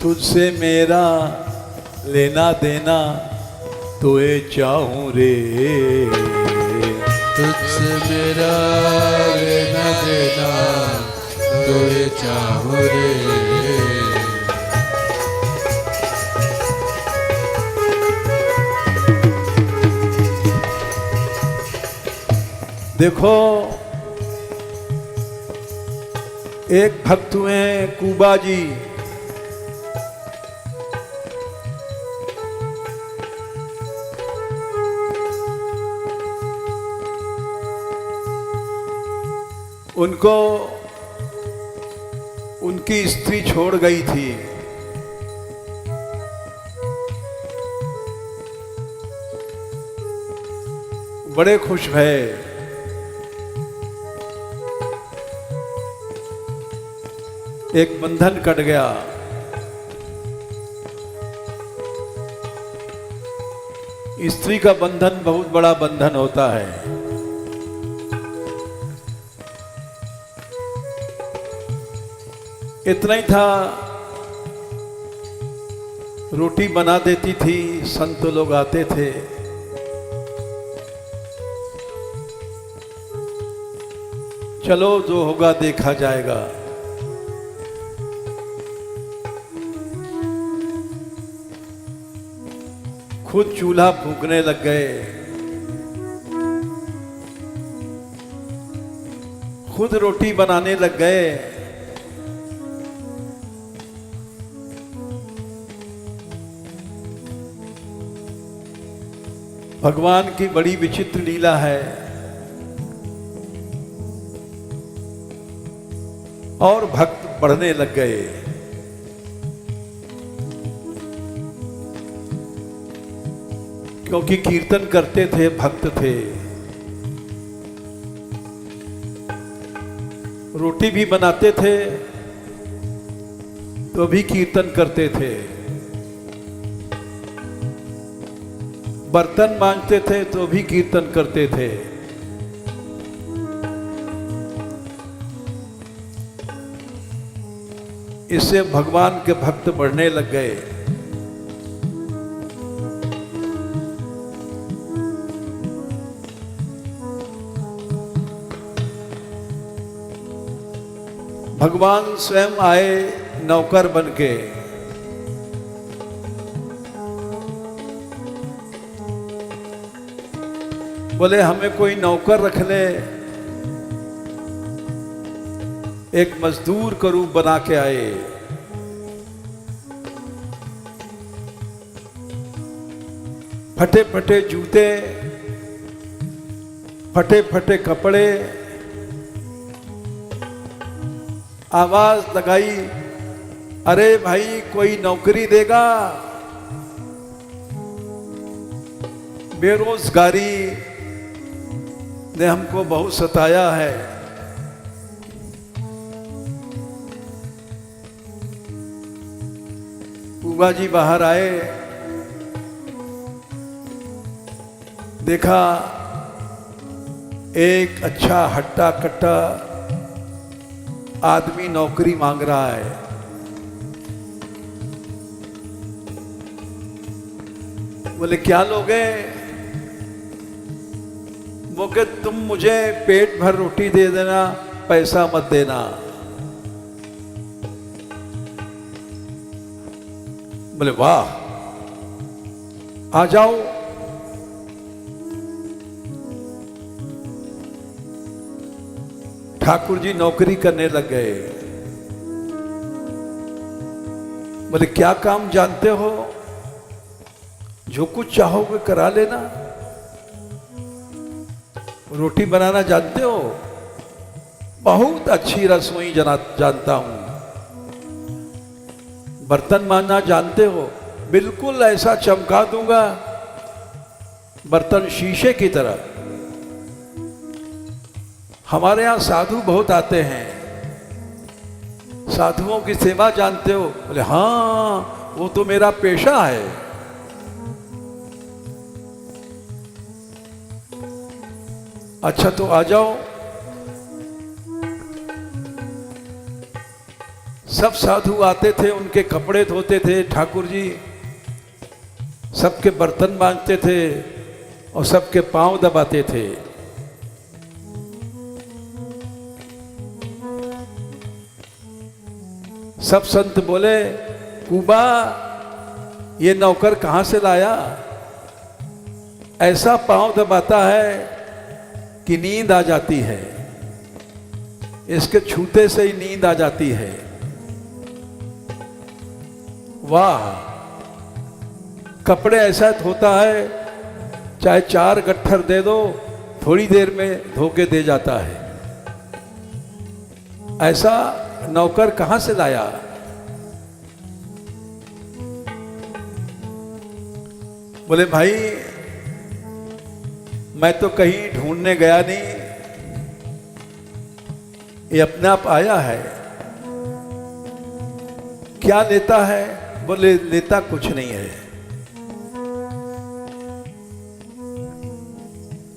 तुझसे मेरा लेना देना तोए चाहूं रे तुझसे मेरा लेना देना तुझे चाहूं रे देखो एक भक्त हुए कुबा जी उनको उनकी स्त्री छोड़ गई थी बड़े खुश भये एक बंधन कट गया स्त्री का बंधन बहुत बड़ा बंधन होता है इतना ही था रोटी बना देती थी संत लोग आते थे चलो जो होगा देखा जाएगा खुद चूल्हा फूंकने लग गए खुद रोटी बनाने लग गए भगवान की बड़ी विचित्र लीला है और भक्त बढ़ने लग गए क्योंकि कीर्तन करते थे भक्त थे रोटी भी बनाते थे तो भी कीर्तन करते थे बर्तन मांजते थे तो भी कीर्तन करते थे इससे भगवान के भक्त बढ़ने लग गए भगवान स्वयं आए नौकर बनके बोले हमें कोई नौकर रख ले एक मजदूर का रूप बना के आए फटे फटे जूते फटे फटे कपड़े आवाज लगाई अरे भाई कोई नौकरी देगा बेरोजगारी ने हमको बहुत सताया है पूबा जी बाहर आए देखा एक अच्छा हट्टा कट्टा आदमी नौकरी मांग रहा है बोले क्या लोगे? वो कि तुम मुझे पेट भर रोटी दे देना, पैसा मत देना। बोले वाह, आ जाओ। ठाकुर जी नौकरी करने लग गए। बोले क्या काम जानते हो? जो कुछ चाहोगे करा लेना। रोटी बनाना जानते हो? बहुत अच्छी रसोई जानता हूं। बर्तन मांजना जानते हो? बिल्कुल ऐसा चमका दूंगा, बर्तन शीशे की तरह। हमारे यहां साधु बहुत आते हैं, साधुओं की सेवा जानते हो? बोले हाँ, वो तो मेरा पेशा है। अच्छा तो आ जाओ। सब साधु आते थे, उनके कपड़े धोते थे ठाकुर जी, सबके बर्तन मांजते थे और सबके पांव दबाते थे। सब संत बोले कुबा, ये नौकर कहां से लाया? ऐसा पांव दबाता है कि नींद आ जाती है, इसके छूते से ही नींद आ जाती है। वाह, कपड़े ऐसा धोता है, चाहे 4 गट्ठर दे दो, थोड़ी देर में धो के दे जाता है। ऐसा नौकर कहां से लाया? बोले भाई मैं तो कहीं ढूंढने गया नहीं, ये अपने आप आया है। क्या लेता है? बोले लेता कुछ नहीं है,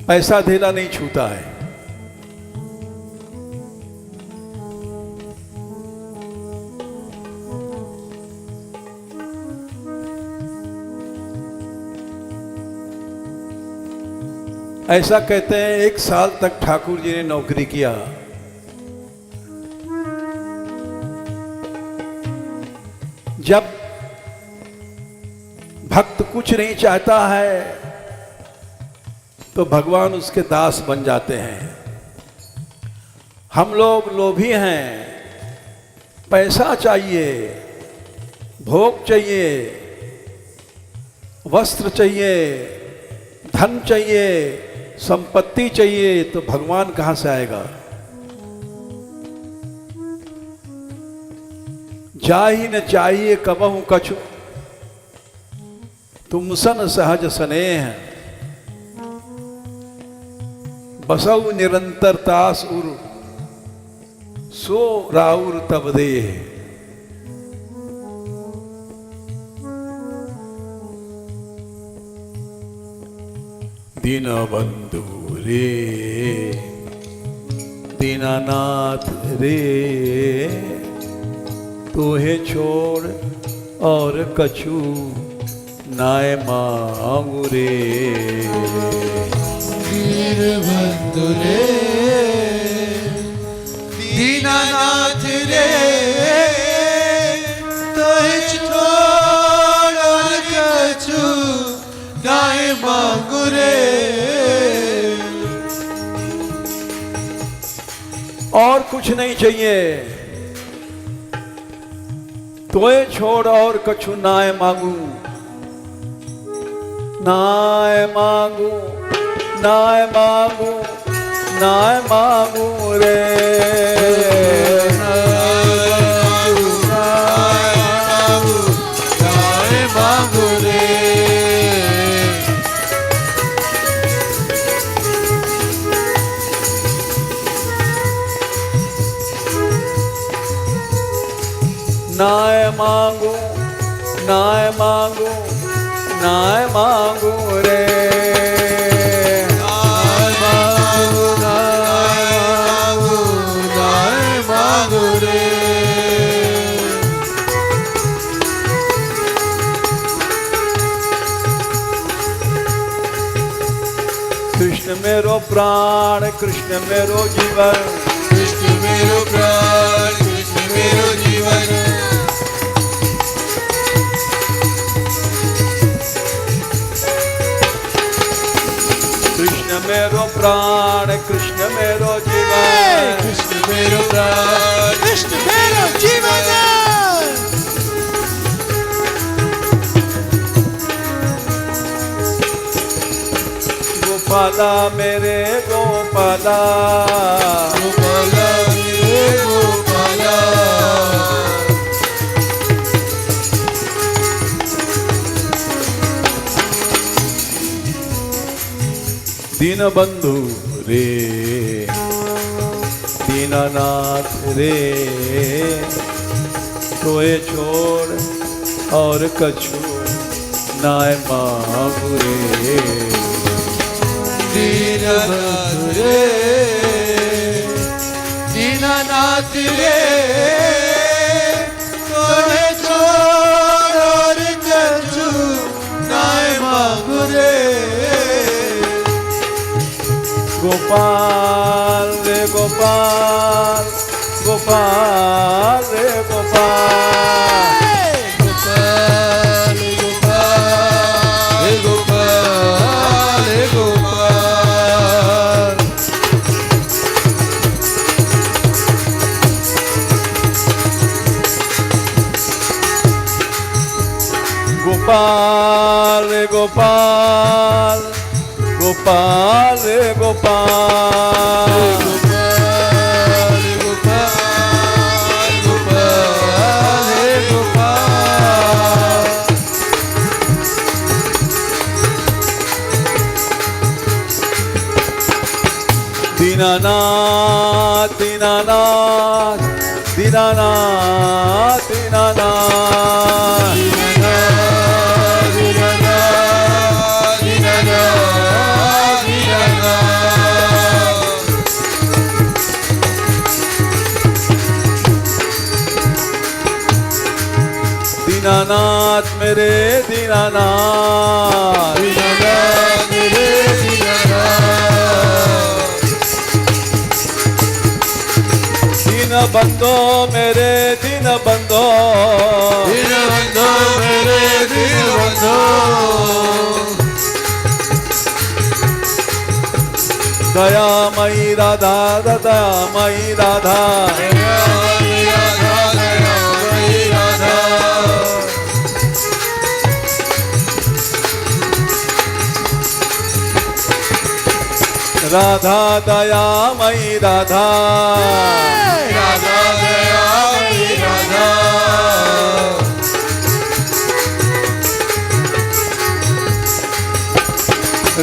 पैसा धेला नहीं छूता है। ऐसा कहते हैं 1 साल तक ठाकुर जी ने नौकरी किया। जब भक्त कुछ नहीं चाहता है तो भगवान उसके दास बन जाते हैं। हम लोग लोभी हैं, पैसा चाहिए, भोग चाहिए, वस्त्र चाहिए, धन चाहिए, संपत्ति चाहिए, तो भगवान कहां से आएगा? जाहि न चाहिए कबहु कछु, तुम सन सहज स्नेह, बसऊ निरंतर तास उर, सो राउर तब देह। दीनबंधु रे दीनानाथ रे, तोहे छोड़ और कछु नाय मांगू रे। दीनबंधु रे दीनानाथ रे, तोहे छोड़ और कछु नाय मांगू रे। और कुछ नहीं चाहिए, तोए छोड़ और कछु नाय मांगू, नाय मांगू, नाय मांगू, नाय मांगू रे। नाय मांगू रे। नाय मांगू, नाय मांगू, नाय मांगू रे। नाय मांगू, नाय मांगू, नाय मांगू रे। प्राण कृष्ण मेरो जीवन कृष्ण मेरो प्राण कृष्ण मेरो जीवन कृष्ण मेरो प्राण कृष्ण मेरो जीवन कृष्ण मेरो प्राण कृष्ण मेरो जीवन गोपाला मेरे गोपाला गोपाला मेरे गोपाला दीन बंधु रे दीनानाथ रे तोए छोड़ और कछु नाय मांगू रे दीननाथ रे दीननाथ रे तोहे छोड़ और कछु नाय मांगू रे गोपाल रे गोपाल गोपाल रे गोपाल गोपाल गोपाल गोपाल गोपाल गोपाल रे गोपाल गोपाल रे गोपाल गोपाल गोपाल गोपाल गोपाल दीनानाथ दीनानाथ दीनानाथ दीनानाथ दीनानाथ मेरे दीनानाथ दीनानाथ मेरे दीनानाथ दीन बंधो मेरे दीन बंधो दीनबंधो मेरे दीनबंधो दयामयी राधा दयामयी राधा दयामयी राधा दयामयी राधा राधा दयामयी राधा राधा दयामयी राधा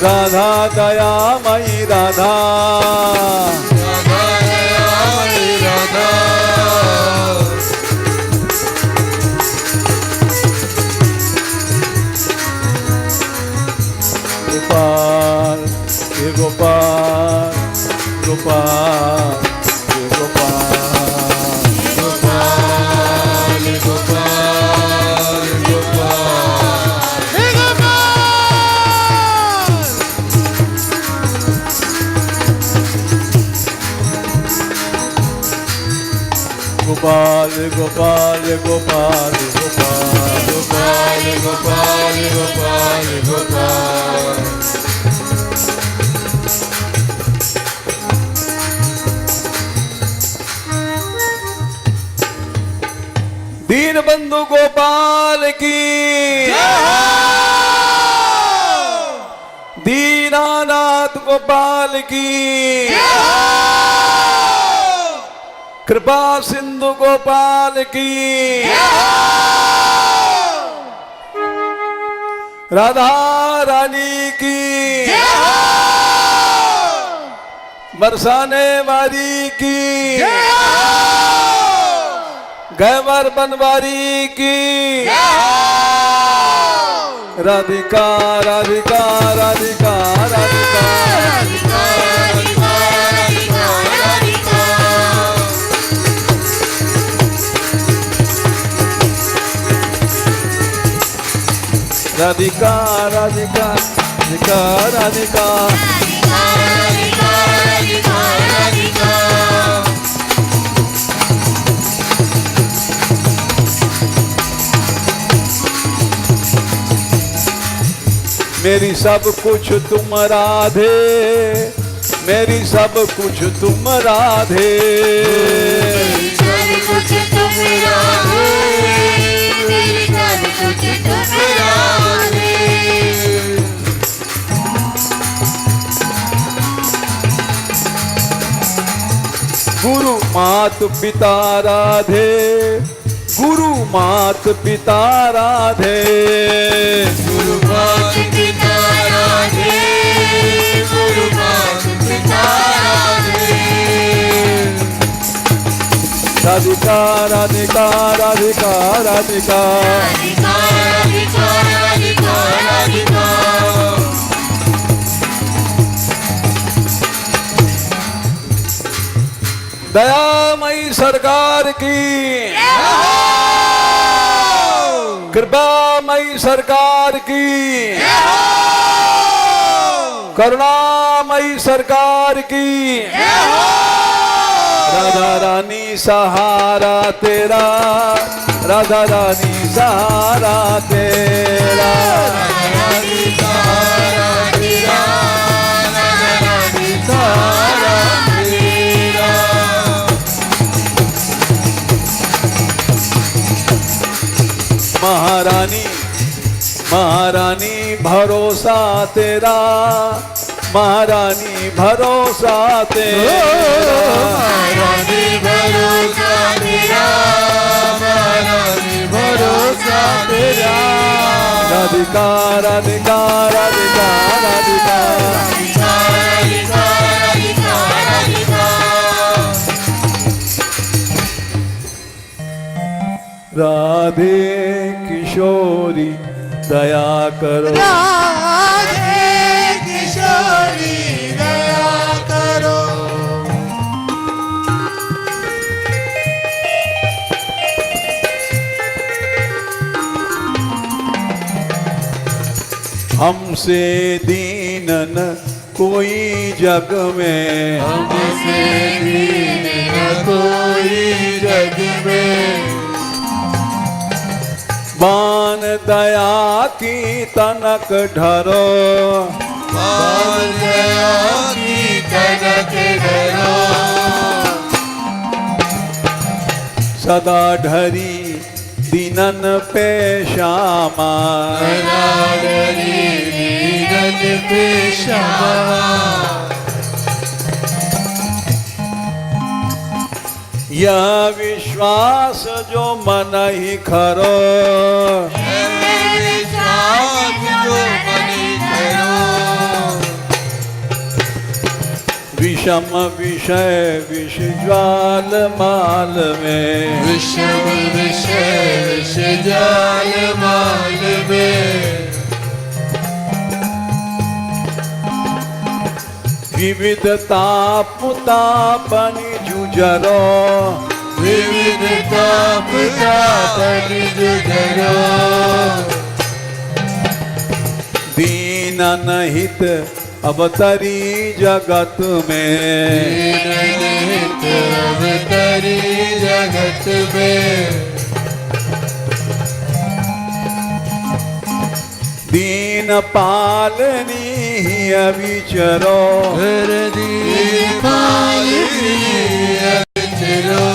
राधा दयामयी राधा राधा दयामयी राधा गोपाल हे गोपाल गोपाल हे गोपाल गोपाल गोपाल गोपाल हे गोपाल गोपाल गोपाल गोपाल गोपाल गोपाल गोपाल गोपाल गोपाल दीन बंधु गोपाल की दीनानाथ गोपाल की कृपा सिंधु गोपाल की राधा रानी की बरसाने वाली की गैवर बनवारी की राधिका राधिका राधिका राधिका राधिका राधिका राधिका राधिका मेरी सब कुछ तुम राधे, मेरी सब कुछ तुम राधे। सब कुछ तुम राधे, मेरी सब कुछ तुम राधे। गुरु मात पिता राधे, गुरु मात पिता राधे। गुरु मात पिता राधे, गुरु मात पिता राधे। राधिका राधिका राधिका राधिका, राधिका राधिका राधिका राधिका। दयामयी सरकार की, कृपामयी सरकार की, करुणामयी सरकार की। राधा रानी सहारा तेरा, राधा रानी सहारा तेरा। रानी सहारा तेरा, रानी सहारा तेरा। महारानी महारानी भरोसा तेरा, महारानी भरोसा तेरा। रानी भरोसा तेरा, रानी भरोसा तेरा। राधिका राधिका राधिका राधिका, राधिका राधिका राधिका राधिका। राधे किशोरी दया करो, राधे किशोरी दया करो। हमसे दीन न कोई जग में, हमसे दीन न कोई जग में। बान दया की तनक ढरो, बाल दया की कनक धरो। सदा ढरी दीनन पे श्यामा। अनादरी दीनन पे श्यामा। यह विश्वास जो मन ही खरो, विश्वास जो मन करो। विषम विषय विष ज्वाल माल में, विषम विषय विष जाल माल में। विविध ताप तापनि जुझरो, विविध ताप तापनि जुझरो। दीनन हित अवतरी जगत में, दीनन हित अवतरी जगत में। दीन पालनी ही अविचरो, दीन पालनी अविचरो।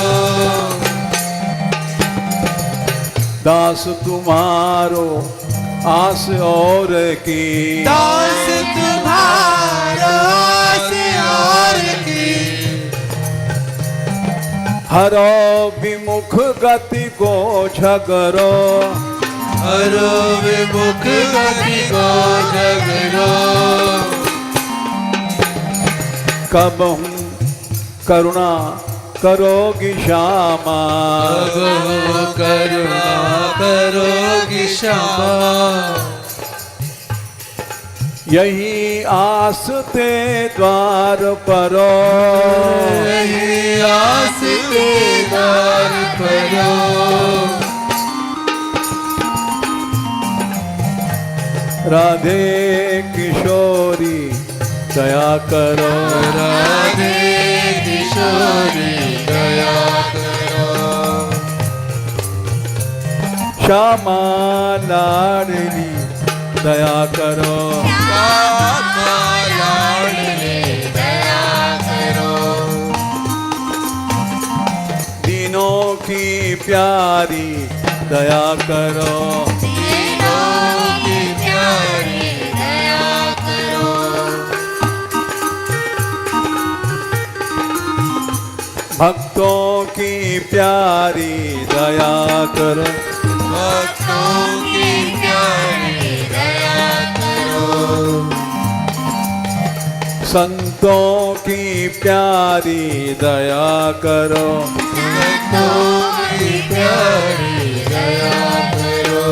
दास तुम्हारो आस और की, दास तुम्हारा से और की। हरो विमुख गति को झगरो, हरो विमुख गति को झगड़ो। कब हूँ करुणा करोगी श्यामा, कबहु करुणा करोगी श्यामा। यही आस ते द्वार परो, यही आस के द्वार परो। राधे किशोरी दया करो, राधे किशोरी दया करो। श्यामा लाडली दया करो। श्यामा लाडले दया करो। दीनों की प्यारी दया करो। दीनों की प्यारी दया करो। भक्तों की प्यारी दया करो। भक्तों की प्यारी दया करो। संतों की प्यारी दया करो। संतों की प्यारी दया करो।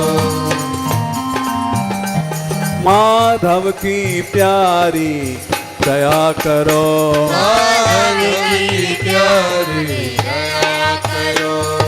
माधव की प्यारी दया करो। माधव की प्यारी दया करो।